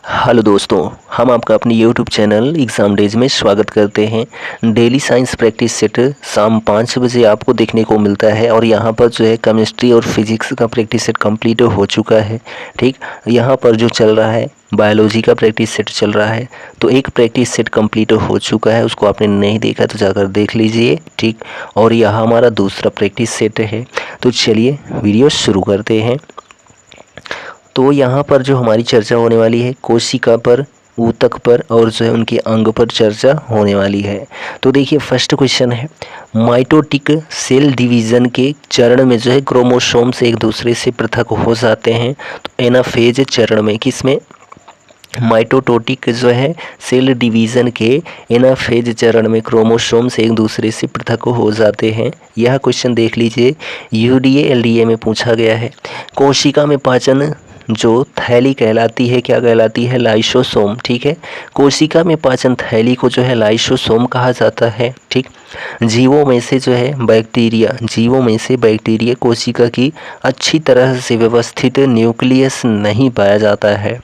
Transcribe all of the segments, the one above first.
Hello दोस्तों, हम आपका अपने यूट्यूब चैनल एग्ज़ाम डेज में स्वागत करते हैं। डेली साइंस प्रैक्टिस सेट शाम 5 बजे आपको देखने को मिलता है और यहाँ पर जो है केमिस्ट्री और फिजिक्स का प्रैक्टिस सेट कंप्लीट हो चुका है। ठीक, यहाँ पर जो चल रहा है बायोलॉजी का प्रैक्टिस सेट चल रहा है। तो एक प्रैक्टिस सेट कंप्लीट हो चुका है, उसको आपने नहीं देखा तो जाकर देख लीजिए। ठीक, और यह हमारा दूसरा प्रैक्टिस सेट है। तो चलिए वीडियो शुरू करते हैं। तो यहाँ पर जो हमारी चर्चा होने वाली है कोशिका पर, ऊतक पर और जो है उनके अंग पर चर्चा होने वाली है। तो देखिए फर्स्ट क्वेश्चन है, माइटोटिक सेल डिवीज़न के चरण में जो है क्रोमोसोम्स एक दूसरे से पृथक हो जाते हैं। तो एनाफेज चरण में, किसमें? माइटोटिक जो है सेल डिवीज़न के एनाफेज चरण में क्रोमोसोम्स एक दूसरे से पृथक हो जाते हैं। यह क्वेश्चन देख लीजिए, यूडीए एलडीए में पूछा गया है। कोशिका में पाचन जो थैली कहलाती है, क्या कहलाती है? लाइसोसोम। ठीक है, कोशिका में पाचन थैली को जो है लाइसोसोम कहा जाता है। ठीक, जीवों में से जो है बैक्टीरिया कोशिका की अच्छी तरह से व्यवस्थित न्यूक्लियस नहीं पाया जाता है।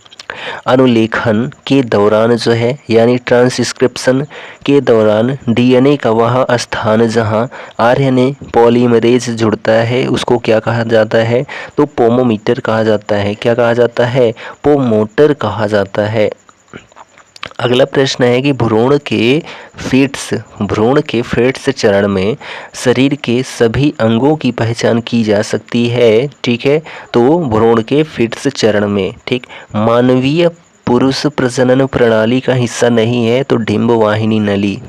अनुलेखन के दौरान जो है यानी ट्रांसक्रिप्शन के दौरान डीएनए का वह स्थान जहां आरएनए पॉलीमरेज जुड़ता है उसको क्या कहा जाता है? तो पोमोमीटर कहा जाता है। क्या कहा जाता है? पोमोटर कहा जाता है। अगला प्रश्न है कि भ्रूण के फेट्स चरण में शरीर के सभी अंगों की पहचान की जा सकती है। ठीक है, तो भ्रूण के फेट्स चरण में, ठीक, मानवीय पुरुष प्रजनन प्रणाली का हिस्सा नहीं है तो डिंब वाहिनी नली।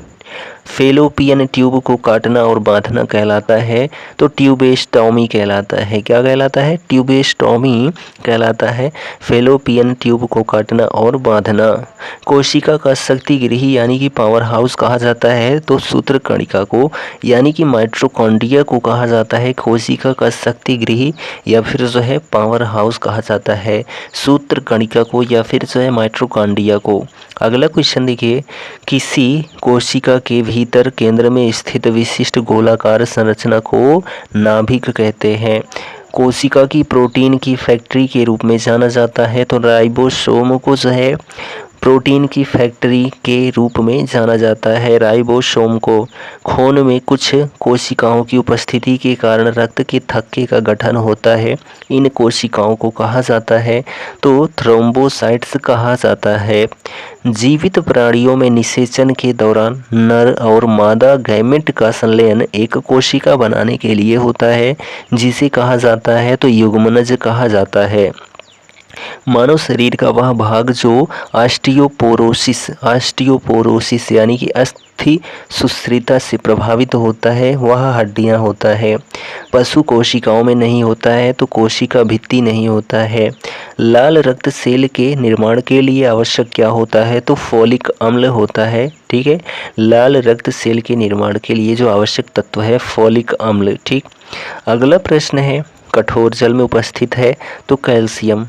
फेलोपियन ट्यूब को काटना और बांधना कहलाता है तो ट्यूबेस्टॉमी कहलाता है। क्या कहलाता है? ट्यूबेस्टॉमी कहलाता है, फेलोपियन ट्यूब को काटना और बांधना। कोशिका का शक्ति गृह यानी कि पावर हाउस कहा जाता है तो सूत्रकणिका को यानी कि माइटोकॉन्ड्रिया को कहा जाता है कोशिका का शक्ति गृह या फिर जो है पावर हाउस कहा जाता है सूत्रकणिका को या फिर जो है माइटोकॉन्ड्रिया को। अगला क्वेश्चन देखिए, किसी कोशिका के भीतर केंद्र में स्थित विशिष्ट गोलाकार संरचना को नाभिक कहते हैं। कोशिका की प्रोटीन की फैक्ट्री के रूप में जाना जाता है तो राइबोसोम को जो है प्रोटीन की फैक्ट्री के रूप में जाना जाता है, राइबोसोम को। खून में कुछ कोशिकाओं की उपस्थिति के कारण रक्त के थक्के का गठन होता है, इन कोशिकाओं को कहा जाता है तो थ्रोम्बोसाइट्स कहा जाता है। जीवित प्राणियों में निषेचन के दौरान नर और मादा गैमेट का संलयन एक कोशिका बनाने के लिए होता है जिसे कहा जाता है तो युग्मनज कहा जाता है। मानव शरीर का वह भाग जो ऑस्टियोपोरोसिस यानी कि अस्थि सुश्रिता से प्रभावित होता है वह हड्डियां होता है। पशु कोशिकाओं में नहीं होता है तो कोशिका भित्ति नहीं होता है। लाल रक्त सेल के निर्माण के लिए आवश्यक क्या होता है? तो फोलिक अम्ल होता है। ठीक है, लाल रक्त सेल के निर्माण के लिए जो आवश्यक तत्व है फोलिक अम्ल। ठीक, अगला प्रश्न है, कठोर जल में उपस्थित है तो कैल्शियम।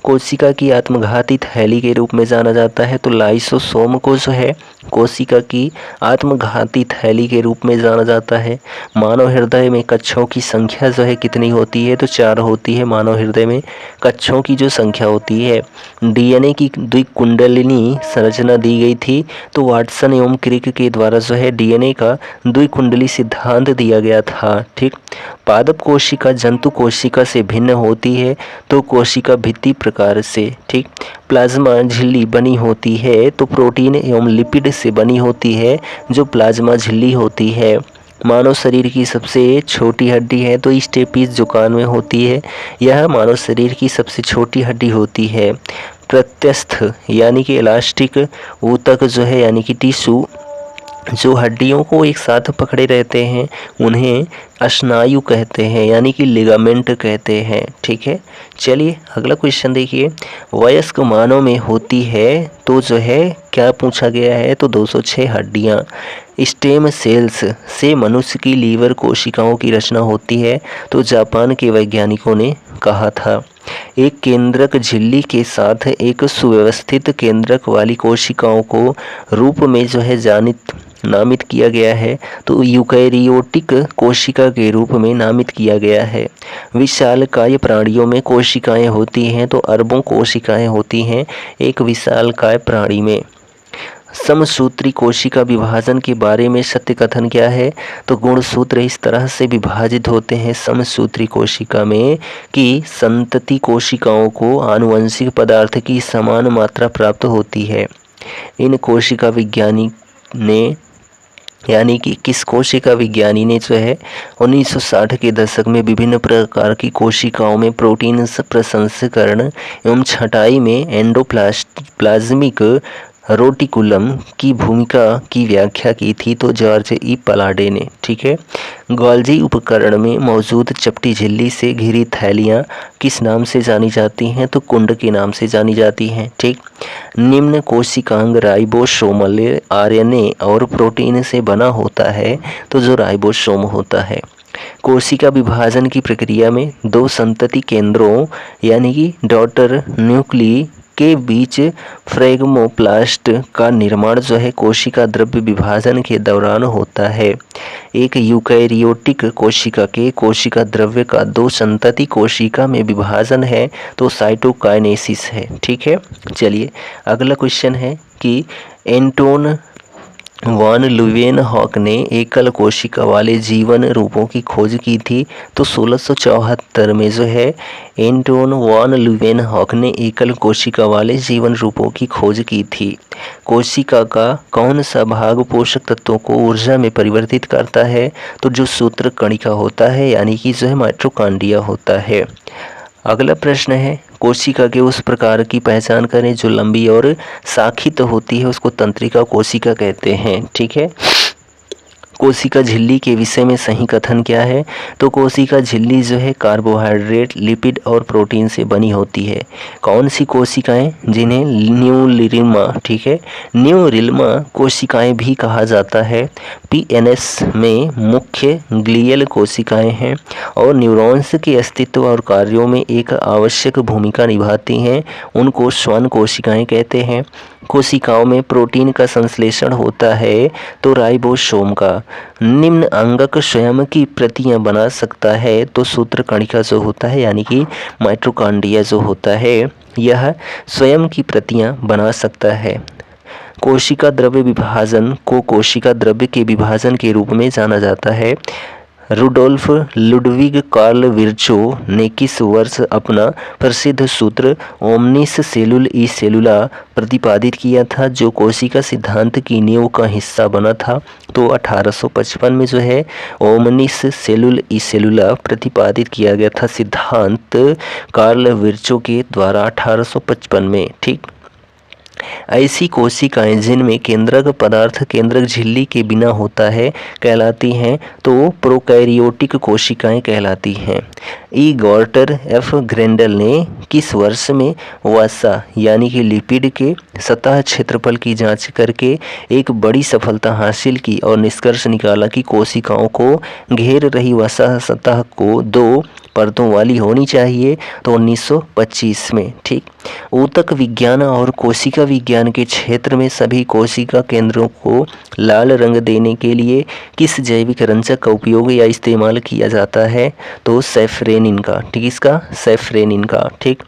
कोशिका की आत्मघाती थैली के रूप में जाना जाता है तो लाइसोसोम को जो है कोशिका की आत्मघाती थैली के रूप में जाना जाता है। मानव हृदय में कक्षों की संख्या जो है कितनी होती है? तो 4 होती है। मानव हृदय में कक्षों की जो संख्या होती है। डीएनए की द्विकुंडलिनी संरचना दी गई थी तो वाटसन एवं क्रिक के द्वारा जो है डीएनए का द्विकुंडली सिद्धांत दिया गया था। ठीक, पादप कोशिका जंतु कोशिका से भिन्न होती है तो कोशिका भित्ति प्रकार से। ठीक, प्लाज्मा झिल्ली बनी होती है तो प्रोटीन एवं लिपिड से बनी होती है जो प्लाज्मा झिल्ली होती है। मानव शरीर की सबसे छोटी हड्डी है तो स्टेपीज जो कान में होती है यह मानव शरीर की सबसे छोटी हड्डी होती है। प्रत्यस्थ यानी कि इलास्टिक ऊतक जो है यानी कि टिश्यू जो हड्डियों को एक साथ पकड़े रहते हैं उन्हें स्नायु कहते हैं यानी कि लिगामेंट कहते हैं। ठीक है, चलिए अगला क्वेश्चन देखिए, वयस्क मानव में होती है तो जो है क्या पूछा गया है? तो 206 हड्डियां। स्टेम सेल्स से मनुष्य की लीवर कोशिकाओं की रचना होती है तो जापान के वैज्ञानिकों ने कहा था। एक केंद्रक झिल्ली के साथ एक सुव्यवस्थित केंद्रक वाली कोशिकाओं को रूप में जो है नामित किया गया है, तो यूकैरियोटिक कोशिका के रूप में नामित किया गया है। विशालकाय प्राणियों में कोशिकाएं होती हैं तो अरबों कोशिकाएं होती हैं एक विशालकाय प्राणी में। समसूत्री कोशिका विभाजन के बारे में सत्य कथन क्या है? तो गुणसूत्र इस तरह से विभाजित होते हैं समसूत्री कोशिका में कि संतति कोशिकाओं को आनुवंशिक पदार्थ की समान मात्रा प्राप्त होती है। इन कोशिका विज्ञानी ने यानी कि किस कोशिका विज्ञानी ने जो है 1960 के दशक में विभिन्न प्रकार की कोशिकाओं में प्रोटीन प्रसंस्करण एवं छँटाई में एंडोप्लाज्मिक रोटिकुलम की भूमिका की व्याख्या की थी, तो जॉर्ज ई पलाडे ने। ठीक है। गोल्जी उपकरण में मौजूद चपटी झिल्ली से घिरी थैलियाँ किस नाम से जानी जाती हैं? तो कुंड के नाम से जानी जाती हैं। ठीक। निम्न कोशिकांग राइबोसोमल आरएनए और प्रोटीन से बना होता है, तो जो राइबोसोम होता है। कोशिका विभाजन की प्रक्रिया में दो संतति केंद्रों यानी कि डॉटर न्यूक्ली के बीच फ्रेगमोप्लास्ट का निर्माण जो है कोशिका द्रव्य विभाजन के दौरान होता है। एक यूकैरियोटिक कोशिका के कोशिका द्रव्य का दो संतति कोशिका में विभाजन है तो साइटोकाइनेसिस है। ठीक है। चलिए अगला क्वेश्चन है कि एंटोन वॉन ल्यूवेनहॉक ने एकल कोशिका वाले जीवन रूपों की खोज की थी, तो 1674 में जो है एंटोन वॉन ल्यूवेनहॉक ने एकल कोशिका वाले जीवन रूपों की खोज की थी। कोशिका का कौन सा भाग पोषक तत्वों को ऊर्जा में परिवर्तित करता है? तो जो सूत्र कणिका होता है यानी कि जो है माइटोकॉन्ड्रिया होता है। अगला प्रश्न है कोशिका के उस प्रकार की पहचान करें जो लंबी और शाखित होती है, उसको तंत्रिका कोशिका कहते हैं। ठीक है। कोशिका झिल्ली के विषय में सही कथन क्या है? तो कोशिका झिल्ली जो है कार्बोहाइड्रेट, लिपिड और प्रोटीन से बनी होती है। कौन सी कोशिकाएं? जिन्हें न्यूरिल्मा, ठीक है, न्यूरिल्मा कोशिकाएं भी कहा जाता है। पीएनएस में मुख्य ग्लियल कोशिकाएं हैं और न्यूरॉन्स के अस्तित्व और कार्यों में एक आवश्यक भूमिका निभाती हैं, उनको श्वान कोशिकाएं कहते हैं। कोशिकाओं में प्रोटीन का संश्लेषण होता है तो राइबोसोम का। निम्न अंगक स्वयं की प्रतियां बना सकता है, तो सूत्र कणिका जो होता है यानी कि माइटोकॉन्ड्रिया जो होता है यह स्वयं की प्रतियां बना सकता है। कोशिका द्रव्य विभाजन को कोशिका द्रव्य के विभाजन के रूप में जाना जाता है। रुडोल्फ लुडविग कार्ल विर्चो ने किस वर्ष अपना प्रसिद्ध सूत्र ओमनिस सेलुल ई सेलुला प्रतिपादित किया था, जो कोशिका सिद्धांत की नींव का हिस्सा बना था? तो 1855 में जो है ओमनिस सेलुल ई सेलुला प्रतिपादित किया गया था सिद्धांत कार्ल विर्चो के द्वारा 1855 में। ठीक। ऐसी कोशिकाएं जिनमें केंद्रक पदार्थ केंद्रक झिल्ली के बिना होता है कहलाती हैं, तो प्रोकैरियोटिक कोशिकाएं कहलाती हैं। ई गॉर्टर एफ ग्रेंडल ने किस वर्ष में वसा यानी कि लिपिड के सतह क्षेत्रफल की जांच करके एक बड़ी सफलता हासिल की और निष्कर्ष निकाला कि कोशिकाओं को घेर रही वसा सतह को दो परतों वाली होनी चाहिए? तो 1925 में। ठीक। ऊतक विज्ञान और कोशिका विज्ञान के क्षेत्र में सभी कोशिका केंद्रों को लाल रंग देने के लिए किस जैविक रंजक का उपयोग या इस्तेमाल किया जाता है? तो सैफरेनिन का। ठीक। इसका सैफरेनिन का। ठीक।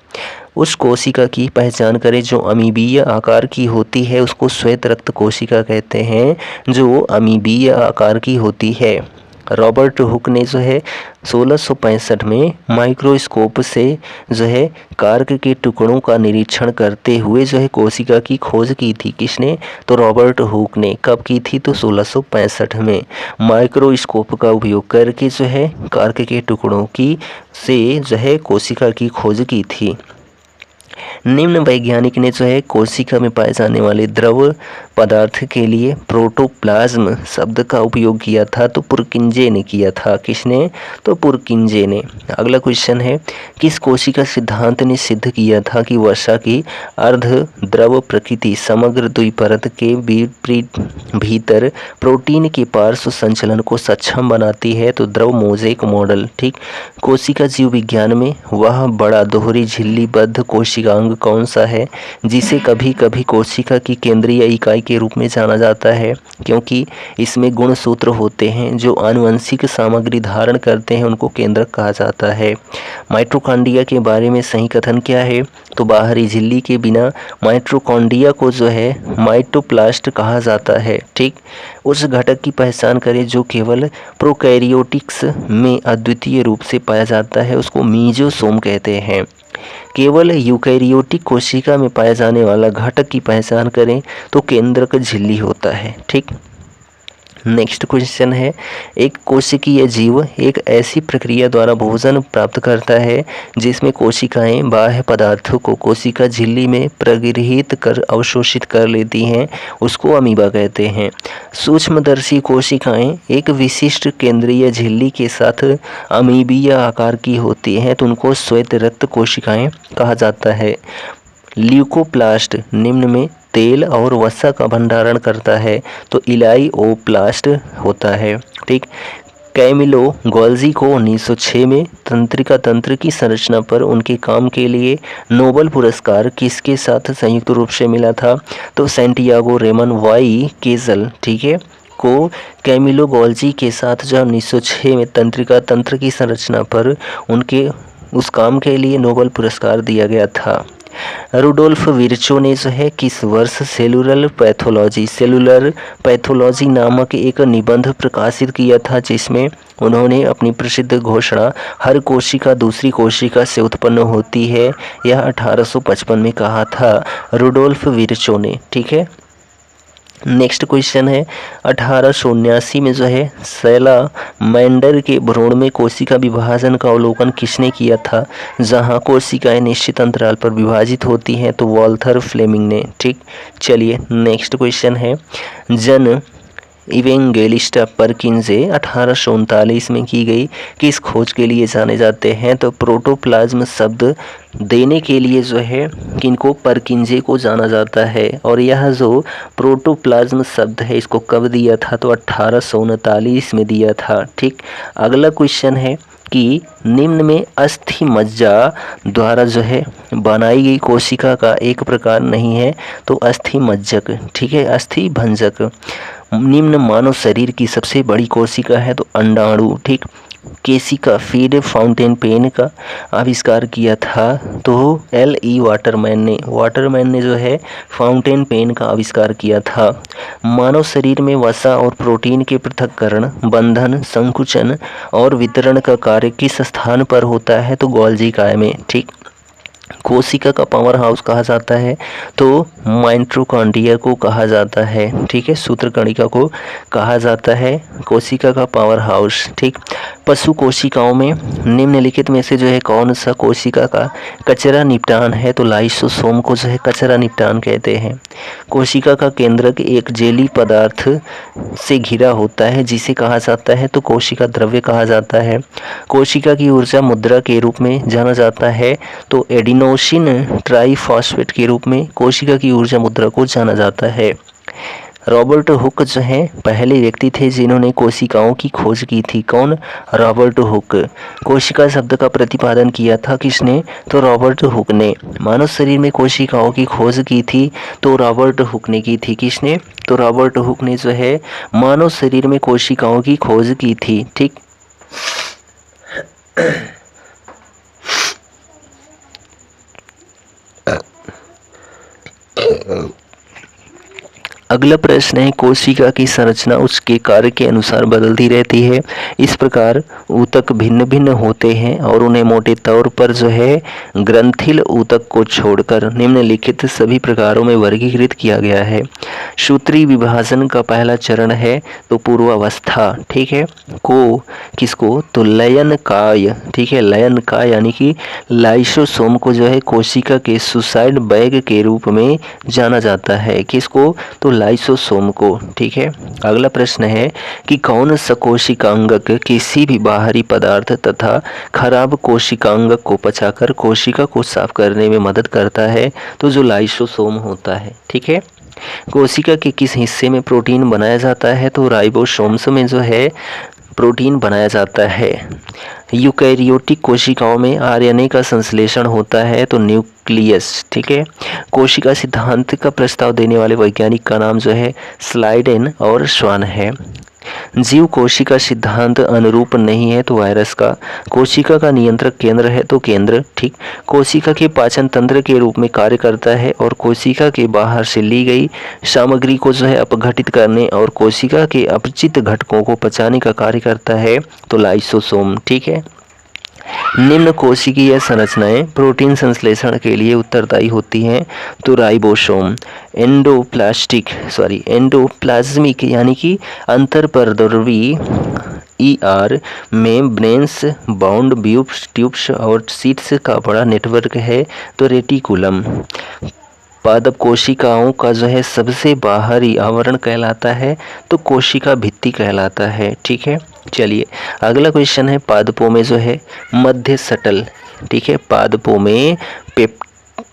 उस कोशिका की पहचान करें जो अमीबीय आकार की होती है, उसको श्वेत रक्त कोशिका कहते हैं जो अमीबीय आकार की होती है। रॉबर्ट हुक ने जो है 1665 में माइक्रोस्कोप से जो है कार्क के टुकड़ों का निरीक्षण करते हुए जो है कोशिका की खोज की थी। किसने? तो रॉबर्ट हुक ने। कब की थी? तो 1665 में माइक्रोस्कोप का उपयोग करके जो है कार्क के टुकड़ों की से जो है कोशिका की खोज की थी। निम्न वैज्ञानिक ने जो है कोशिका में पाए जाने वाले द्रव पदार्थ के लिए प्रोटोप्लाज्म शब्द का उपयोग किया था, तो पुरकिंजे ने किया था। किसने? तो पुरकिंजे ने। अगला क्वेश्चन है, किस कोशिका सिद्धांत ने सिद्ध किया था कि वसा की अर्ध द्रव प्रकृति समग्र द्विपरत के भीतर प्रोटीन के पार्श्व संचलन को सक्षम बनाती है? तो द्रव मोज़ेक मॉडल। ठीक। कोशिका जीव विज्ञान में वह बड़ा दोहरी झिल्लीबद्ध कोशिकांग कौन सा है जिसे कभी कभी कोशिका की केंद्रीय इकाई के रूप में जाना जाता है, क्योंकि इसमें गुणसूत्र होते हैं जो आनुवंशिक सामग्री धारण करते हैं, उनको केंद्रक कहा जाता है। माइटोकॉन्ड्रिया के बारे में सही कथन क्या है? तो बाहरी झिल्ली के बिना माइटोकॉन्ड्रिया को जो है माइटोप्लास्ट कहा जाता है। ठीक। उस घटक की पहचान करें जो केवल प्रोकैरियोटिक्स में अद्वितीय रूप से पाया जाता है, उसको मीजोसोम कहते हैं। केवल यूकैरियोटिक कोशिका में पाया जाने वाला घटक की पहचान करें तो केंद्रक झिल्ली होता है। ठीक। नेक्स्ट क्वेश्चन है, एक कोशिकीय जीव एक ऐसी प्रक्रिया द्वारा भोजन प्राप्त करता है जिसमें कोशिकाएं बाह्य पदार्थों को कोशिका झिल्ली में प्रगृहीत कर अवशोषित कर लेती हैं, उसको अमीबा कहते हैं। सूक्ष्मदर्शी कोशिकाएं एक विशिष्ट केंद्रीय झिल्ली के साथ अमीबीय आकार की होती हैं, तो उनको श्वेत रक्त कोशिकाएं कहा जाता है। ल्यूकोप्लास्ट निम्न में तेल और वसा का भंडारण करता है, तो इलाइओप्लास्ट होता है। ठीक। कैमिलो गोल्जी को 1906 में तंत्रिका तंत्र की संरचना पर उनके काम के लिए नोबेल पुरस्कार किसके साथ संयुक्त रूप से मिला था? तो सैंटियागो रेमन वाई केजल, ठीक है, को कैमिलो गोल्जी के साथ जो 1906 में तंत्रिका तंत्र की संरचना पर उनके उस काम के लिए नोबेल पुरस्कार दिया गया था। रुडोल्फ विर्चो ने जो है किस वर्ष सेलुलर पैथोलॉजी नामक एक निबंध प्रकाशित किया था, जिसमें उन्होंने अपनी प्रसिद्ध घोषणा हर कोशिका दूसरी कोशिका से उत्पन्न होती है, यह 1855 में कहा था रुडोल्फ विर्चो ने। ठीक है। नेक्स्ट क्वेश्चन है, 1879 में जो है सैलामेंडर के भ्रूण में कोशिका विभाजन का अवलोकन किसने किया था, जहां कोशिकाएं निश्चित अंतराल पर विभाजित होती हैं? तो वॉल्थर फ्लेमिंग ने। ठीक। चलिए नेक्स्ट क्वेश्चन है, जन इवेंगेलिस्टा परकिंजे 1839 में की गई किस खोज के लिए जाने जाते हैं? तो प्रोटोप्लाज्म शब्द देने के लिए जो है किनको परकिंजे को जाना जाता है, और यह जो प्रोटोप्लाज्म शब्द है इसको कब दिया था? तो 1839 में दिया था। ठीक। अगला क्वेश्चन है कि निम्न में अस्थि मज्जा द्वारा जो है बनाई गई कोशिका का एक प्रकार नहीं है, तो अस्थि मज्जक। ठीक है, अस्थि भंजक। निम्न मानव शरीर की सबसे बड़ी कोशिका है तो अंडाणु। ठीक। केशिका फीड फाउंटेन पेन का आविष्कार किया था तो L.E. वाटरमैन ने जो है फाउंटेन पेन का आविष्कार किया था। मानव शरीर में वसा और प्रोटीन के पृथक्करण, बंधन, संकुचन और वितरण का कार्य किस स्थान पर होता है? तो गोल्जी काय में। ठीक। कोशिका का पावर हाउस कहा जाता है तो माइटोकॉन्ड्रिया को कहा जाता है। ठीक है, सूत्रकणिका को कहा जाता है कोशिका का पावर हाउस। ठीक। पशु कोशिकाओं में निम्नलिखित में से जो है कौन सा कोशिका का कचरा निपटान है? तो लाइसोसोम को जो है कचरा निपटान कहते हैं। कोशिका का केंद्रक एक जेली पदार्थ से घिरा होता है जिसे कहा जाता है तो कोशिका द्रव्य कहा जाता है। कोशिका की ऊर्जा मुद्रा के रूप में जाना जाता है तो एडिनोसिन ट्राइफॉस्फेट के रूप में कोशिका की ऊर्जा मुद्रा को जाना जाता है। रॉबर्ट हुक जो है पहले व्यक्ति थे जिन्होंने कोशिकाओं की खोज की थी। कौन? Robert Hooke. कोशिका शब्द का प्रतिपादन किया था किसने? तो रॉबर्ट हुक ने। मानव शरीर में कोशिकाओं की खोज की थी तो रॉबर्ट हुक ने की थी। किसने? तो रॉबर्ट हुक ने जो है मानव शरीर में कोशिकाओं की खोज की थी। ठीक। अगला प्रश्न है, कोशिका की संरचना उसके कार्य के अनुसार बदलती रहती है। इस प्रकार ऊतक भिन्न भिन्न होते हैं और उन्हें मोटे तौर पर जो है ग्रंथिल ऊतक को छोड़कर निम्नलिखित सभी प्रकारों में वर्गीकृत किया गया है। सूत्री विभाजन का पहला चरण है तो पूर्वावस्था, ठीक है, किसको, तो लयन काय, ठीक है, लयन काय यानी कि लाइसोसोम को जो है कोशिका के सुसाइड बैग के रूप में जाना जाता है। किसको, तो लाइसोसोम को, ठीक है। अगला प्रश्न है कि कौन सकोशिकांगक किसी भी बाहरी पदार्थ तथा खराब कोशिकांगक को पचाकर कोशिका को साफ करने में मदद करता है, तो जो लाइसोसोम होता है, ठीक है। कोशिका के किस हिस्से में प्रोटीन बनाया जाता है, तो राइबोसोम्स में जो है प्रोटीन बनाया जाता है। यूकैरियोटिक कोशिकाओं में आरएनए का संश्लेषण होता है, तो न्यूक्लियस, ठीक है। कोशिका सिद्धांत का प्रस्ताव देने वाले वैज्ञानिक का नाम जो है स्लाइडेन और स्वान है। जीव कोशिका सिद्धांत अनुरूप नहीं है, तो वायरस का। कोशिका का नियंत्रक केंद्र है, तो केंद्र, ठीक। कोशिका के पाचन तंत्र के रूप में कार्य करता है और कोशिका के बाहर से ली गई सामग्री को जो है अपघटित करने और कोशिका के अपचित घटकों को पचाने का कार्य करता है, तो लाइसोसोम, ठीक है। निम्न कोशिकीय संरचनाएं प्रोटीन संश्लेषण के लिए उत्तरदायी होती हैं, तो राइबोसोम। एंडोप्लाज्मिक यानी कि अंतरपरद्रवी ER में ब्रेन्स बाउंड ट्यूब्स और सीट्स का बड़ा नेटवर्क है, तो रेटिकुलम। पादप कोशिकाओं का जो है सबसे बाहरी आवरण कहलाता है, तो कोशिका भित्ति कहलाता है, ठीक है। चलिए अगला क्वेश्चन है, पादपों में जो है मध्य सटल, ठीक है, पादपों में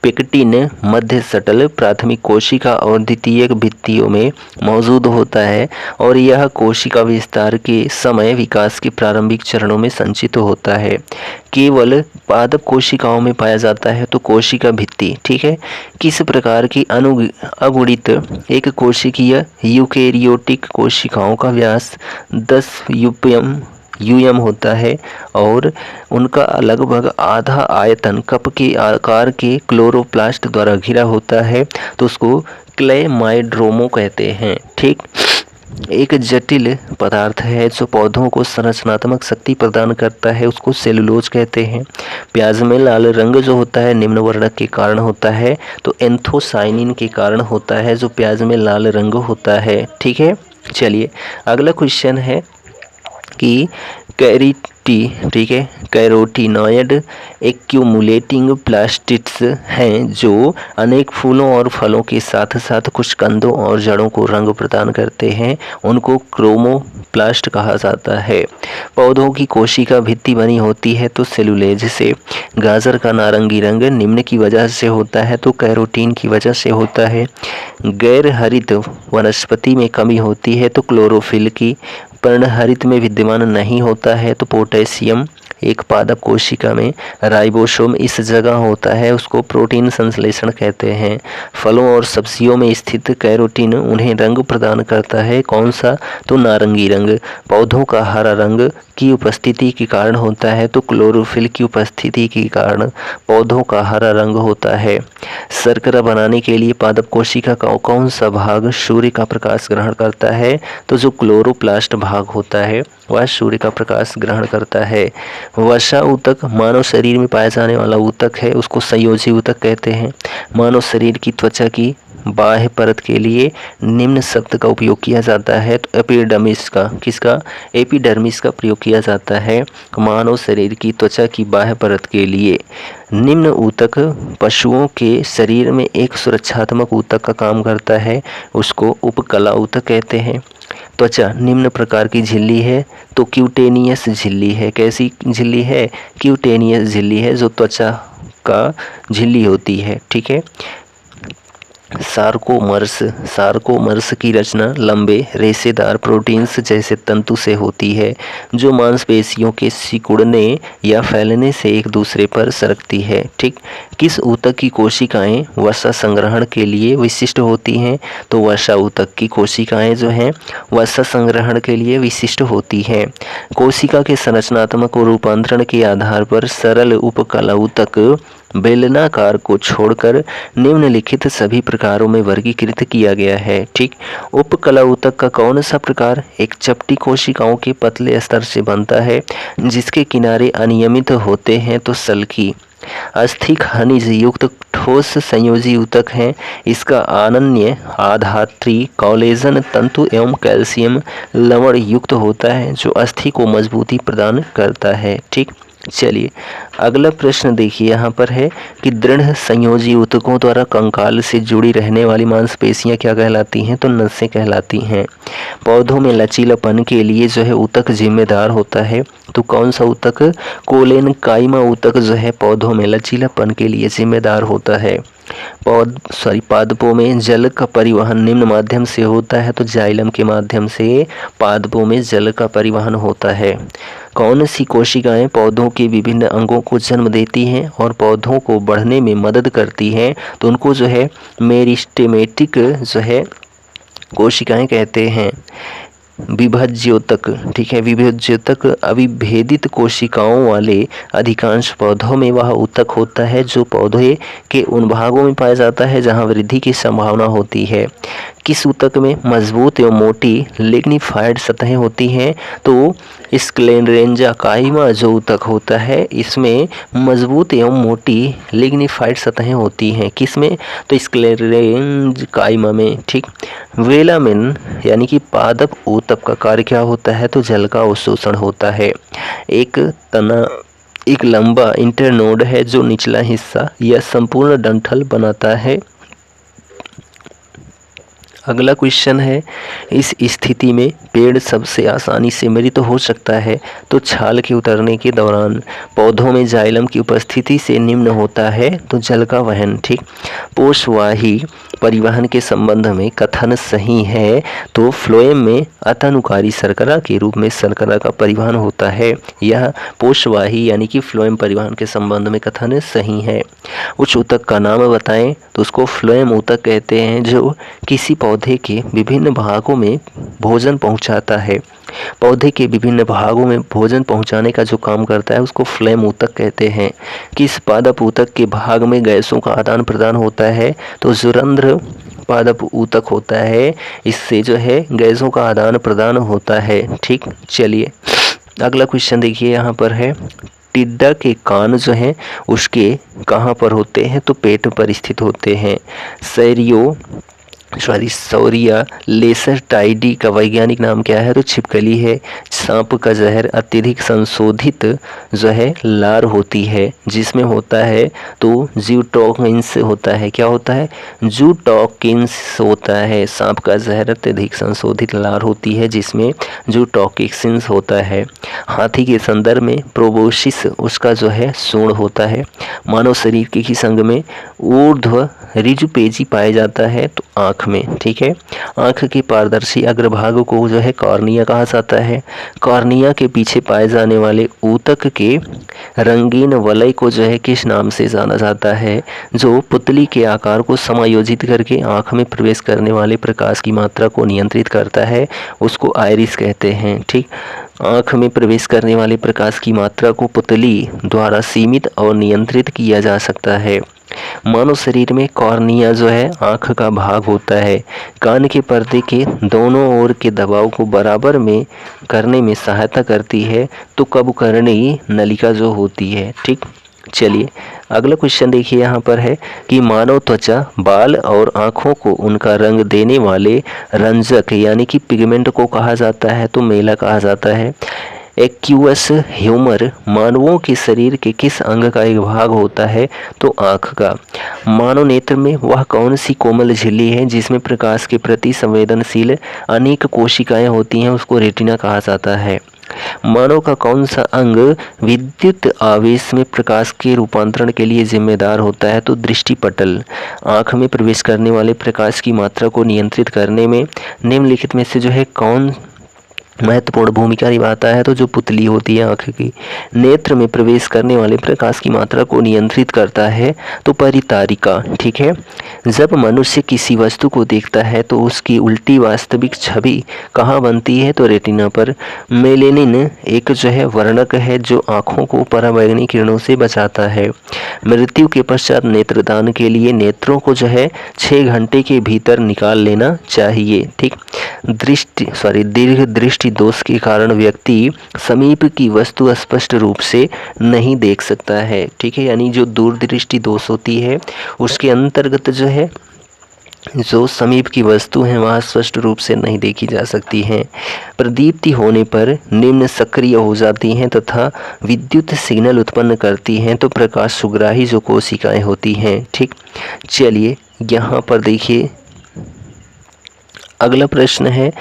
पेक्टिन मध्य सटल प्राथमिक कोशिका और द्वितीयक भित्तियों में मौजूद होता है और यह कोशिका विस्तार के समय विकास के प्रारंभिक चरणों में संचित होता है। केवल पादप कोशिकाओं में पाया जाता है, तो कोशिका भित्ति, ठीक है। किस प्रकार की अगुणित एक कोशिकीय यूकेरियोटिक कोशिकाओं का व्यास 10 यूएम होता है और उनका लगभग आधा आयतन कप के आकार के क्लोरोप्लास्ट द्वारा घिरा होता है, तो उसको क्लेमाइड्रोमो कहते हैं, ठीक। एक जटिल पदार्थ है जो पौधों को संरचनात्मक शक्ति प्रदान करता है, उसको सेलुलोज कहते हैं। प्याज में लाल रंग जो होता है निम्न वर्णक के कारण होता है, तो एंथोसाइनिन के कारण होता है जो प्याज में लाल रंग होता है, ठीक है। चलिए अगला क्वेश्चन है कि ठीक है, कैरोटीनॉयड एक्यूमुलेटिंग प्लास्टिड्स हैं जो अनेक फूलों और फलों के साथ साथ कुछ कंदों और जड़ों को रंग प्रदान करते हैं, उनको क्रोमोप्लास्ट कहा जाता है। पौधों की कोशिका भित्ति बनी होती है, तो सेलुलेज से। गाजर का नारंगी रंग निम्न की वजह से होता है, तो कैरोटीन की वजह से होता है। गैर हरित वनस्पति में कमी होती है, तो क्लोरोफिल की। पर्णहरित में विद्यमान नहीं होता है, तो पोटेशियम। एक पादप कोशिका में राइबोसोम इस जगह होता है, उसको प्रोटीन संश्लेषण कहते हैं। फलों और सब्जियों में स्थित कैरोटीन उन्हें रंग प्रदान करता है, कौन सा, तो नारंगी रंग। पौधों का हरा रंग की उपस्थिति के कारण होता है, तो क्लोरोफिल की उपस्थिति के कारण पौधों का हरा रंग होता है। शर्करा बनाने के लिए पादप कोशिका का कौन सा भाग सूर्य का प्रकाश ग्रहण करता है, तो जो क्लोरोप्लास्ट भाग होता है वह सूर्य का प्रकाश ग्रहण करता है। वसा ऊतक मानव शरीर में पाया जाने वाला ऊतक है, उसको संयोजी ऊतक कहते हैं। मानव शरीर की त्वचा की बाह्य परत के लिए निम्न शब्द का उपयोग किया जाता है, तो एपिडर्मिस का, किसका, एपिडर्मिस का प्रयोग किया जाता है मानव शरीर की त्वचा की बाह्य परत के लिए। निम्न ऊतक पशुओं के शरीर में एक सुरक्षात्मक ऊतक का काम करता है, उसको उपकला ऊतक कहते हैं। त्वचा निम्न प्रकार की झिल्ली है, तो क्यूटेनियस झिल्ली है। कैसी झिल्ली है, क्यूटेनियस झिल्ली है जो त्वचा का झिल्ली होती है, ठीक है। सार्कोमर्स की रचना लंबे रेशेदार प्रोटीन्स जैसे तंतु से होती है जो मांसपेशियों के सिकुड़ने या फैलने से एक दूसरे पर सरकती है, ठीक। किस ऊतक की कोशिकाएं वसा संग्रहण के लिए विशिष्ट होती हैं, तो वसा ऊतक की कोशिकाएं जो हैं वसा संग्रहण के लिए विशिष्ट होती हैं। कोशिका के संरचनात्मक रूपांतरण के आधार पर सरल उपकला ऊतक बेलनाकार को छोड़कर निम्नलिखित सभी प्रकारों में वर्गीकृत किया गया है। ठीक, उपकला ऊतक का कौन सा प्रकार एक चपटी कोशिकाओं के पतले स्तर से बनता है जिसके किनारे अनियमित होते हैं तो सल्की। अस्थि खनिज युक्त ठोस संयोजी ऊतक है। इसका अनन्य आधात्री कोलेजन तंतु एवं कैल्शियम लवण युक्त होता है जो अस्थि को मजबूती प्रदान करता है। ठीक, चलिए अगला प्रश्न देखिए, यहाँ पर है कि दृढ़ संयोजी ऊतकों द्वारा कंकाल से जुड़ी रहने वाली मांसपेशियां क्या कहलाती हैं, तो नसें कहलाती हैं। पौधों में लचीलापन के लिए जो है ऊतक जिम्मेदार होता है, तो कौन सा ऊतक, कोलेनकाइमा ऊतक जो है पौधों में लचीलापन के लिए जिम्मेदार होता है। पादपों में जल का परिवहन निम्न माध्यम से होता है, तो जाइलम के माध्यम से पादपों में जल का परिवहन होता है। कौन सी कोशिकाएं पौधों के विभिन्न अंगों को जन्म देती हैं और पौधों को बढ़ने में मदद करती हैं, तो उनको जो है मेरिस्टेमेटिक जो है कोशिकाएं कहते हैं। विभज्योतक, ठीक है, विभज्योतक अविभेदित कोशिकाओं वाले अधिकांश पौधों में वह ऊतक होता है जो पौधे के उन भागों में पाया जाता है जहां वृद्धि की संभावना होती है। किस ऊतक में मजबूत एवं मोटी लिग्निफाइड सतहें होती हैं, तो स्क्लेरेंजाकाइमा जो ऊतक होता है इसमें मजबूत एवं मोटी लिग्निफाइड सतहें होती हैं। किसमें, तो स्क्लेरेंजाकाइमा में। ठीक, वेलामेन यानी कि पादप ऊतक का कार्य क्या होता है, तो जल का अवशोषण होता है। एक लंबा इंटरनोड है जो निचला हिस्सा या संपूर्ण डंठल बनाता है। अगला क्वेश्चन है, इस स्थिति में पेड़ सबसे आसानी से मृत हो सकता है, तो छाल के उतरने के दौरान। पौधों में जाइलम की उपस्थिति से निम्न होता है, तो जल का वहन। ठीक, पोषवाही परिवहन के संबंध में कथन सही है, तो फ्लोएम में अतानुकारी शर्करा के रूप में शर्करा का परिवहन होता है। यह पोषवाही यानी कि फ्लोएम परिवहन के संबंध में कथन सही है। उच्च ऊतक का नाम बताएं, तो उसको फ्लोएम ऊतक कहते हैं जो किसी पौधे के विभिन्न भागों में भोजन पहुंचाता है। पौधे के विभिन्न भागों में भोजन पहुंचाने का जो काम करता है उसको फ्लोएम ऊतक कहते हैं। किस पादप ऊतक के भाग में गैसों का आदान प्रदान होता है, तो जुरंध्र पादप ऊतक होता है, इससे जो है गैसों का आदान प्रदान होता है। ठीक, चलिए अगला क्वेश्चन देखिए, यहाँ पर है टिड्डा के कान जो हैं उसके कहाँ पर होते हैं, तो पेट पर स्थित होते हैं। सौरिया लेसर टाइडी का वैज्ञानिक नाम क्या है, तो छिपकली है। सांप का जहर अत्यधिक संशोधित जो है लार होती है, जिसमें होता है तो ज्यूटोकिन्स होता है। क्या होता है, ज्यूटोकिन्स होता है। सांप का जहर अत्यधिक संशोधित लार होती है जिसमें ज्यूटोकिन्स होता है। हाथी के संदर्भ में प्रोबोसिस उसका जो है सूंड होता है। मानव शरीर के किस अंग में ऊर्ध्व रिजुपेजी पाया जाता है, तो आँख में। ठीक है, आँख के पारदर्शी अग्रभाग को जो है कॉर्निया कहा जाता है। कॉर्निया के पीछे पाए जाने वाले ऊतक के रंगीन वलय को जो है किस नाम से जाना जाता है, जो पुतली के आकार को समायोजित करके आँख में प्रवेश करने वाले प्रकाश की मात्रा को नियंत्रित करता है, उसको आइरिस कहते हैं। ठीक, आँख में प्रवेश करने वाले प्रकाश की मात्रा को पुतली द्वारा सीमित और नियंत्रित किया जा सकता है। मानव शरीर में कॉर्निया जो है आँख का भाग होता है। कान के पर्दे के दोनों ओर के दबाव को बराबर में करने में सहायता करती है, तो कबकर्णी नलिका जो होती है। ठीक, चलिए अगला क्वेश्चन देखिए, यहाँ पर है कि मानव त्वचा, बाल और आँखों को उनका रंग देने वाले रंजक यानी कि पिगमेंट को कहा जाता है, तो मेला कहा जाता है। एक्यूअस ह्यूमर मानवों के शरीर के किस अंग का एक भाग होता है, तो आँख का। मानव नेत्र में वह कौन सी कोमल झिल्ली है जिसमें प्रकाश के प्रति संवेदनशील अनेक कोशिकाएं होती हैं, उसको रेटिना कहा जाता है। मानव का कौन सा अंग विद्युत आवेश में प्रकाश के रूपांतरण के लिए जिम्मेदार होता है, तो दृष्टिपटल। आँख में प्रवेश करने वाले प्रकाश की मात्रा को नियंत्रित करने में निम्नलिखित में से जो है कौन महत्वपूर्ण भूमिका निभाता है, तो जो पुतली होती है आँख की, नेत्र में प्रवेश करने वाले प्रकाश की मात्रा को नियंत्रित करता है, तो परितारिका। ठीक है। जब मनुष्य किसी वस्तु को देखता है तो उसकी उल्टी वास्तविक छवि कहाँ बनती है, तो रेटिना पर। मेलेनिन एक जो है वर्णक है जो आँखों को पराबैंगनी किरणों से बचाता है। मृत्यु के पश्चात नेत्रदान के लिए नेत्रों को जो है 6 घंटे के भीतर निकाल लेना चाहिए। ठीक। दीर्घ दृष्टि दोष के कारण व्यक्ति समीप की वस्तु स्पष्ट रूप से नहीं देख सकता है। ठीक है। यानी जो दूरदृष्टि दोष होती है उसके अंतर्गत जो है जो समीप की वस्तु हैं वह स्पष्ट रूप से नहीं देखी जा सकती हैं। प्रदीप्ति होने पर निम्न सक्रिय हो जाती हैं तथा विद्युत सिग्नल उत्पन्न करती हैं, तो प्रकाश सुग्राही जो कोशिकाएं होती हैं। ठीक। चलिए यहाँ पर देखिए अगला प्रश्न है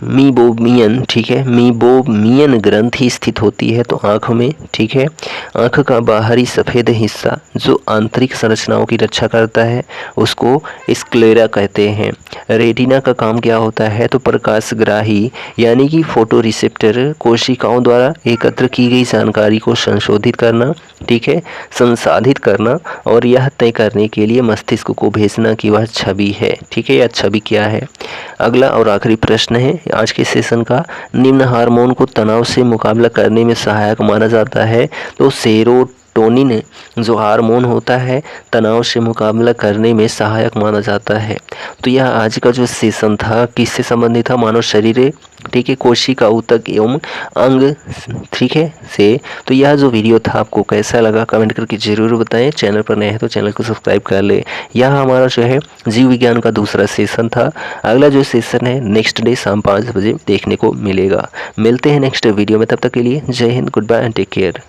मीबोमियन। ठीक है। मीबोमियन ग्रंथि स्थित होती है तो आँख में। ठीक है। आँख का बाहरी सफ़ेद हिस्सा जो आंतरिक संरचनाओं की रक्षा करता है उसको स्क्लेरा कहते हैं। रेटिना का काम क्या होता है, तो प्रकाशग्राही यानी कि फोटो रिसेप्टर कोशिकाओं द्वारा एकत्र की गई जानकारी को संशोधित करना, ठीक है, संसाधित करना और यह तय करने के लिए मस्तिष्क को भेजना कि वह छवि है। ठीक है, या छवि क्या है। अगला और आखिरी प्रश्न है आज के सेशन का, निम्न हार्मोन को तनाव से मुकाबला करने में सहायक माना जाता है, तो सेरोटोनिन जो हार्मोन होता है तनाव से मुकाबला करने में सहायक माना जाता है। तो यह आज का जो सेशन था किससे संबंधित था, मानव शरीर, ठीक है, कोशिका ऊतक एवं अंग, ठीक है, से। तो यह जो वीडियो था आपको कैसा लगा कमेंट करके ज़रूर बताएं। चैनल पर नए हैं तो चैनल को सब्सक्राइब कर ले। यह हमारा जो है जीव विज्ञान का दूसरा सेशन था। अगला जो सेशन है नेक्स्ट डे शाम 5 बजे देखने को मिलेगा। मिलते हैं नेक्स्ट वीडियो में, तब तक के लिए जय हिंद, goodbye and take care.